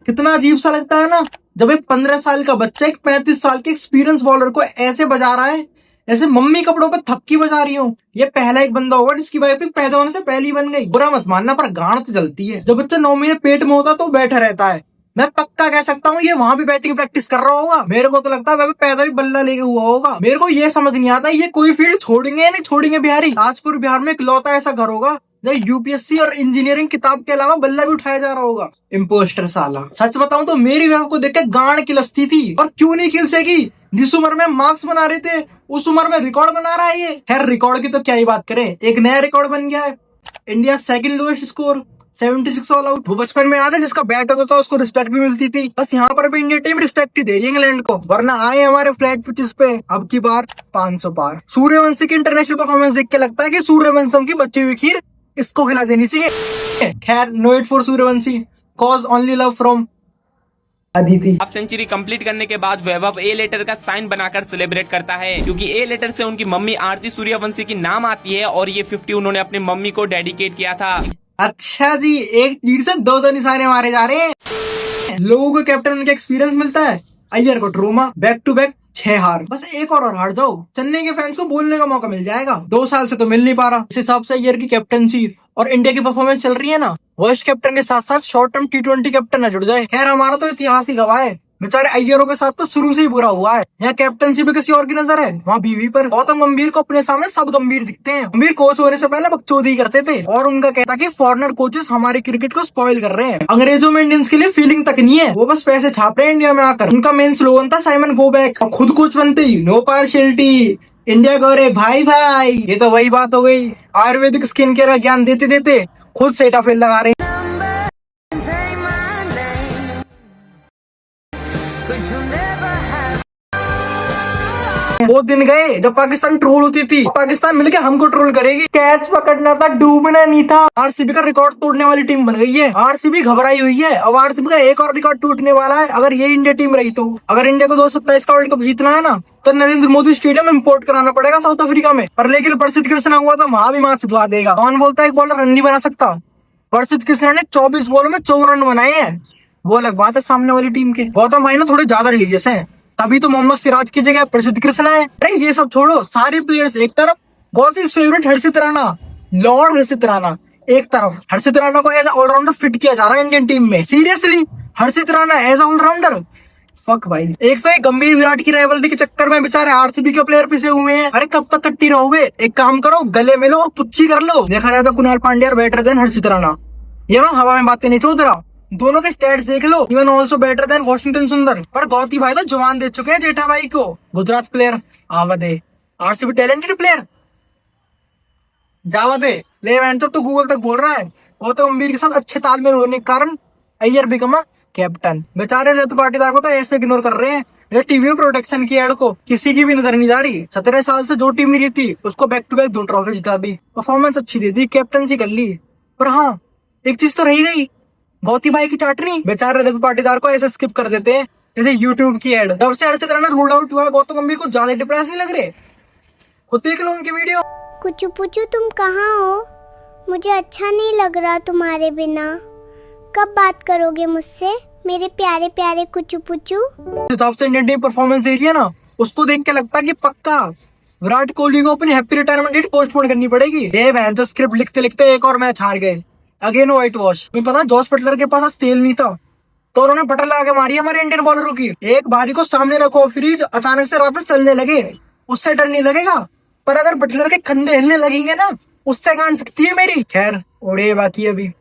कितना अजीब सा लगता है ना, जब एक 15 साल का बच्चा एक 35 साल के एक्सपीरियंस बॉलर को ऐसे बजा रहा है, ऐसे मम्मी कपड़ों पे थपकी बजा रही हो। ये पहला एक बंदा होगा जिसकी वाइफ पैदा होने से पहले ही बन गई। बुरा मत मानना पर गांड तो जलती है। जब बच्चा 9 महीने पेट में होता तो बैठा रहता है। मैं पक्का कह सकता हूँ ये वहां भी बैटिंग प्रैक्टिस कर रहा होगा। मेरे को तो लगता है वह पैदा भी बल्ला लेके हुआ होगा। मेरे को ये समझ नहीं आता ये कोई फील्ड छोड़ेंगे या नहीं छोड़ेंगे बिहारी। ताजपुर बिहार में इकलौता ऐसा घर होगा जब यूपीएससी और इंजीनियरिंग किताब के अलावा बल्ला भी उठाया जा रहा होगा। इम्पोस्टर साला। सच बताऊं तो मेरी बहन को देख के गांड किलसती थी। और क्यों नहीं खिलसेगी, जिस उम्र में मार्क्स बना रहे थे उस उम्र में रिकॉर्ड बना रहा है ये। खैर रिकॉर्ड की तो क्या ही बात करें, एक नया रिकॉर्ड बन गया है। India second lowest score 76 all out. वो बचपन में याद है जिसका बैट होता था उसको रिस्पेक्ट भी मिलती थी। बस यहाँ पर भी इंडिया टीम रिस्पेक्ट ही दे रही है इंग्लैंड को, वरना आए हमारे फ्लैट पिचेस पे अब की बार 500 पार। सूर्यवंशी की इंटरनेशनल परफॉर्मेंस देख के लगता है कि सूर्यवंशम की बची हुई खीर इसको खिला देनी चाहिए। खैर know it for Suryavanshi, cause only love from Aditi. Half century complete करने के बाद वैभव ए लेटर का साइन बनाकर सेलिब्रेट करता है, क्योंकि ए लेटर से उनकी मम्मी आरती सूर्यवंशी की नाम आती है और ये 50 उन्होंने अपनी मम्मी को डेडिकेट किया था। अच्छा जी, एक तीर से दो निशाने मारे जा रहे हैं। लोगों को कैप्टन का एक्सपीरियंस मिलता है। अय्यर को ट्रोमा, बैक टू बैक 6 हार। बस एक और हार जाओ, चेन्नई के फैंस को बोलने का मौका मिल जाएगा। 2 साल से तो मिल नहीं पा रहा। इस हिसाब से अय्यर की कैप्टनसी और इंडिया की परफॉर्मेंस चल रही है ना, वर्स्ट कैप्टन के साथ साथ शॉर्ट टर्म T20 कैप्टन न जुड़ जाए। खैर हमारा तो इतिहास ही गवाह है, बेचारे अय्यरों के साथ तो शुरू से ही बुरा हुआ है। यहाँ कैप्टनसी पे किसी और की नजर है, वहाँ बीवी पर। गौतम गंभीर को अपने सामने सब गंभीर दिखते हैं। गंभीर कोच होने से पहले बकचोदी करते थे और उनका कहता कि फॉरेनर कोचेस हमारे क्रिकेट को स्पॉइल कर रहे हैं। अंग्रेजों में इंडियंस के लिए फीलिंग तक नहीं है, वो बस पैसे छाप रहे हैं इंडिया में आकर। उनका मेन स्लोगन था साइमन गो बैक, और खुद कोच बनते ही नो पार्शियलिटी, इंडिया को रे भाई भाई। ये तो वही बात हो गई, आयुर्वेदिक स्किन केयर का ज्ञान देते देते खुद सेटाफिल लगा रहे हैं। वो दिन गए जब पाकिस्तान ट्रोल होती थी। पाकिस्तान मिलके हमको ट्रोल करेगी। कैच पकड़ना था, डूबना नहीं था। आरसीबी का रिकॉर्ड तोड़ने वाली टीम बन गई है। आरसीबी घबराई हुई है। अब आरसीबी का एक और रिकॉर्ड टूटने वाला है अगर ये इंडिया टीम रही तो। अगर इंडिया को 2027 का वर्ल्ड कप जीतना है ना, तो नरेंद्र मोदी स्टेडियम इंपोर्ट कराना पड़ेगा साउथ अफ्रीका में। पर लेकिन प्रसिद्ध कृष्णा हुआ तो वहां भी मार्क्स दुआ देगा। कौन बोलता है एक बॉलर रन नहीं बना सकता? प्रसिद्ध कृष्णा ने 24 बॉलों में 4 रन बनाए हैं। वो अलग बात है सामने वाली टीम के। गौतम भाई ना थोड़े ज्यादा रिलीजियस है, तभी तो मोहम्मद सिराज की जगह प्रसिद्ध कृष्णा है। अरे ये सब छोड़ो, सारे प्लेयर्स एक तरफ, बहुत ही फेवरेट हर्षित राणा, लॉर्ड हर्षित राणा एक तरफ। हर्षित राणा को एज ऑलराउंडर फिट किया जा रहा है इंडियन टीम में। सीरियसली हर्षित राणा एज ऑलराउंडर, फक भाई। एक तो एक गंभीर विराट की राइवलरी के चक्कर में बेचारे आरसीबी के प्लेयर पिसे हुए हैं। अरे कब तक कट्टी रहोगे? एक काम करो, गले मिलो और पुच्ची कर लो। देखा जाए तो कुणाल पांड्या बेटर देन हर्षित राणा। ये मैं हवा में बातें नहीं छोड़ रहा, दोनों के स्टैट्स देख लो। Even also better than Washington Sundar. पर गौती भाई तो जवान दे चुके हैं जेठा भाई को। गुजरात प्लेयर आवादे, आरसीबी टैलेंटेड प्लेयर जावादे ले वेंचर तो गूगल तक बोल रहा है। गौतम गंभीर के साथ अच्छे तालमेल होने के कारण अय्यर बिकमा कैप्टन। बेचारे रत पाटीदार को तो ऐसे इग्नोर कर रहे हैं टीवी में प्रोटेक्शन की एड को किसी की भी नजर नहीं जा रही। 17 साल से जो टीम नहीं जीती उसको बैक टू बैक 2 ट्रॉफी जिता दी, परफॉर्मेंस अच्छी दे दी, कैप्टनसी कर ली। पर हाँ एक चीज तो रही गई, गौती भाई की चाटनी। बेचारे रजत पाटीदार को ऐसे स्किप कर देते हैं जैसे यूट्यूब की एड। जब से हर्षित राणा रूल आउट हुआ गौतम गंभीर को ज्यादा डिप्रेस नहीं लग रहे। खुद देख लो उनकी वीडियो। कुचू पुचू तुम कहाँ हो? मुझे अच्छा नहीं लग रहा तुम्हारे बिना। कब बात करोगे मुझसे मेरे प्यारे प्यारे कुचू पुचू? हिसाब से इंडियन टीम परफॉर्मेंस दे रही है ना, उसको देख के लगता है कि पक्का विराट कोहली को अपनी हैप्पी रिटायरमेंट डेट पोस्टपोन करनी पड़ेगी। तो स्क्रिप्ट लिखते लिखते एक और मैच हार गए, अगेन व्हाइट वॉश। तुम्हें पता जॉस बटलर के पास तेल नहीं था तो उन्होंने बटर लगा के मारी हमारे इंडियन बॉलरों की। एक बारी को सामने रखो, फ्रीज अचानक से रात में चलने लगे, उससे डर नहीं लगेगा। पर अगर बटलर के कंधे हिलने लगेंगे ना, उससे गांड फटती है मेरी। खैर उड़े बाकी अभी।